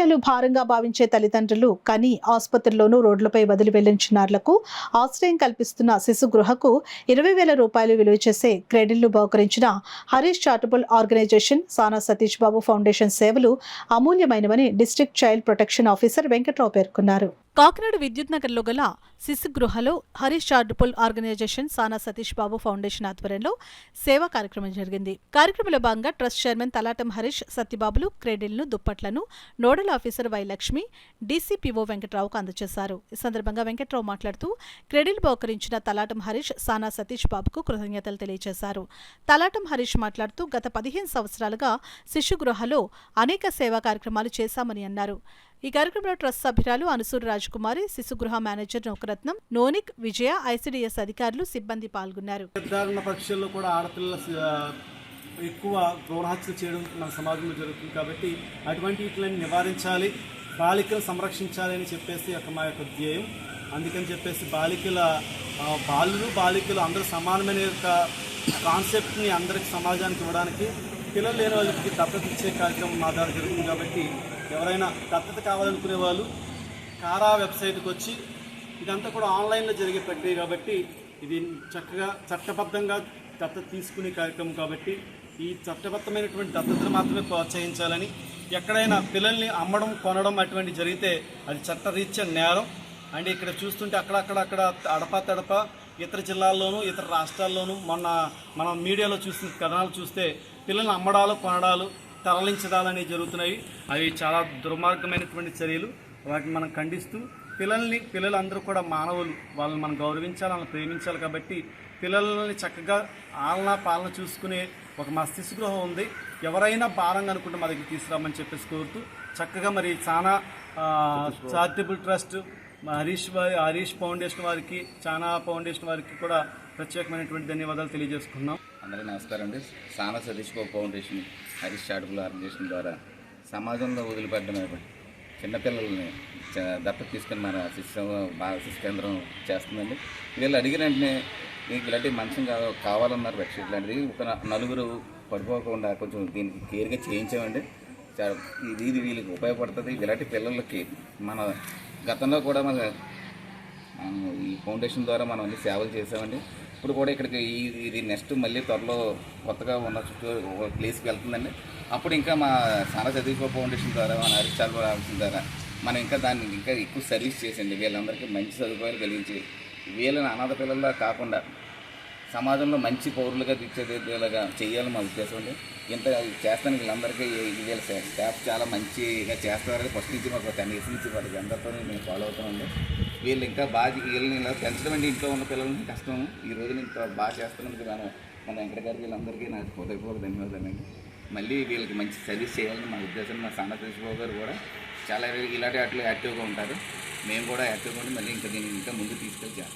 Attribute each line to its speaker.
Speaker 1: చిన్నపిల్లలు భారంగా భావించే తల్లిదండ్రులు కని ఆసుపత్రుల్లోనూ రోడ్లపై వదిలి వెళ్లిన చిన్నారులకు ఆశ్రయం కల్పిస్తున్న శిశు గృహకు 20,000 రూపాయలు విలువ చేసే క్రెడిట్లు బహుకరించిన హరీష్ చారిటబుల్ ఆర్గనైజేషన్ సానా సతీష్ బాబు ఫౌండేషన్ సేవలు అమూల్యమైనవని district child protection officer Venkatrao పేర్కొన్నారు. కాకినాడ విద్యుత్ నగర్లో గల శిశు గృహలో హరీష్ చారిటబుల్ ఆర్గనైజేషన్ సానా సతీష్ బాబు ఫౌండేషన్ ఆధ్వర్యంలో సేవా కార్యక్రమం జరిగింది. కార్యక్రమంలో భాగంగా ట్రస్ట్ చైర్మన్ తలాటం హరీష్ సత్యబాబులు క్రెడిల్ను, దుప్పట్లను nodal officer Y Lakshmi, DCPO వెంకట్రావుకు అందజేశారు. ఈ సందర్భంగా వెంకట్రావు మాట్లాడుతూ క్రెడిల్ బహుకరించిన తలాటం హరీష్ సానా సతీష్ బాబుకు కృతజ్ఞతలు తెలియజేశారు. తలాటం హరీష్ మాట్లాడుతూ గత 15 సంవత్సరాలుగా శిశు గృహలో అనేక సేవా కార్యక్రమాలు చేశామని అన్నారు. ఈ కార్యక్రమంలో ట్రస్ట్ సభ్యురాలు అనుసూరు రాజకుమారి, శిశుగృహ మేనేజర్ నౌకరత్నం, నోనిక్, విజయ, ఐసీడీఎస్ అధికారులు, సిబ్బంది పాల్గొన్నారు.
Speaker 2: నిర్ధారణ పరీక్షల్లో కూడా ఆడపిల్లల ఎక్కువ గౌరవహత్యలు చేయడం మన సమాజంలో జరుగుతుంది కాబట్టి అటువంటి వీటిని నివారించాలి, బాలికలు సంరక్షించాలి అని చెప్పేసి మా యొక్క ధ్యేయం. అందుకని చెప్పేసి బాలికలు అందరూ సమానమైన యొక్క కాన్సెప్ట్ని అందరికి సమాజానికి ఇవ్వడానికి పిల్లలు లేని వాళ్ళకి దత్తత ఇచ్చే కార్యక్రమం మా ద్వారా జరుగుతుంది. కాబట్టి ఎవరైనా దత్తత కావాలనుకునే వాళ్ళు కారా వెబ్సైట్కి వచ్చి, ఇదంతా కూడా ఆన్లైన్లో జరిగే ప్రక్రియ కాబట్టి ఇది చక్కగా చట్టబద్ధంగా దత్తత తీసుకునే కార్యక్రమం కాబట్టి ఈ చట్టబద్ధమైనటువంటి దత్తతను మాత్రమే ప్రోత్సహించాలని, ఎక్కడైనా పిల్లల్ని అమ్మడం, కొనడం అటువంటి జరిగితే అది చట్టరీత్యా నేరం. అండ్ ఇక్కడ చూస్తుంటే అక్కడ అడపా ఇతర జిల్లాల్లోనూ ఇతర రాష్ట్రాల్లోనూ మనం మీడియాలో చూసిన కథనాలు చూస్తే పిల్లల్ని అమ్మడాలు, కొనడాలు, తరలించడాలు జరుగుతున్నాయి. అవి చాలా దుర్మార్గమైనటువంటి చర్యలు. వాటిని మనం ఖండిస్తూ పిల్లలు అందరూ కూడా మానవులు, వాళ్ళని మనం గౌరవించాలి, వాళ్ళని ప్రేమించాలి. కాబట్టి పిల్లల్ని చక్కగా పాలన చూసుకునే ఒక మా శిశుగృహం ఉంది. ఎవరైనా భారంగా అనుకుంటే మా దగ్గర తీసుకురామని చెప్పేసి కోరుతూ చక్కగా మరి సానా చారిటబుల్ ట్రస్ట్, హరీష్ ఫౌండేషన్ వారికి, చానా ఫౌండేషన్ వారికి కూడా ప్రత్యేకమైనటువంటి ధన్యవాదాలు తెలియజేసుకున్నాం.
Speaker 3: అందరికీ నమస్కారం అండి. సానా Satish Babu foundation, Harish charitable organisation ద్వారా సమాజంలో వదిలిపెట్టడం చిన్నపిల్లల్ని దత్తత తీసుకుని మన శిశు కేంద్రం చేస్తుందండి. వీళ్ళు అడిగిన వెంటనే మీకు ఇలాంటి మంచం కావాలన్నారు, బెడ్షీట్ లాంటిది ఒక నలుగురు పడిపోకుండా కొంచెం దీనికి కేర్గా చేయించామండి. ఇది వీళ్ళకి ఉపయోగపడుతుంది. ఇలాంటి పిల్లలకి మన గతంలో కూడా మన ఈ ఫౌండేషన్ ద్వారా మనం అన్ని సేవలు చేసామండి. ఇప్పుడు కూడా ఇక్కడికి ఇది నెక్స్ట్ మళ్ళీ త్వరలో కొత్తగా ఉన్న చుట్టూ ప్లేస్కి వెళ్తుందండి. అప్పుడు ఇంకా మా సానా సతీష్ బాబు ఫౌండేషన్ ద్వారా, మన హరీష్ చారిటబుల్ ఆర్గనైజేషన్ ద్వారా మనం ఇంకా దాన్ని ఇంకా ఎక్కువ సర్వీస్ చేసండి. వీళ్ళందరికీ మంచి సదుపాయాలు కలిగించి వీళ్ళని అనాథ పిల్లల్లా కాకుండా సమాజంలో మంచి పౌరులుగా తీర్చేలాగా చేయాలని మా ఉద్దేశం అండి. ఇంత చేస్తానికి వీళ్ళందరికీ వీళ్ళ స్టాఫ్ చాలా మంచిగా చేస్తారని ఫస్ట్ నుంచి మాకు 10 years నుంచి వాళ్ళకి అందరితో మేము ఫాలో అవుతామండి. వీళ్ళు ఇంకా వీళ్ళని ఇలా పెంచడం అండి, ఇంట్లో ఉన్న పిల్లలకి కష్టం. ఈ రోజున ఇంత బాగా చేస్తున్నందుకు మన వెంకట గారికి వీళ్ళందరికీ నాకు హృదయపూర్వక ధన్యవాదాలండి. మళ్ళీ వీళ్ళకి మంచి సర్వీస్ చేయాలని మా ఉద్దేశం. మా సానా సతీష్ బాబు గారు కూడా చాలా ఇలాంటి వాటిలో యాక్టివ్గా ఉంటారు. మేము కూడా యాక్టివ్గా ఉండి మళ్ళీ ఇంకా దీన్ని ఇంకా ముందు తీసుకెళ్ళి చేస్తాం.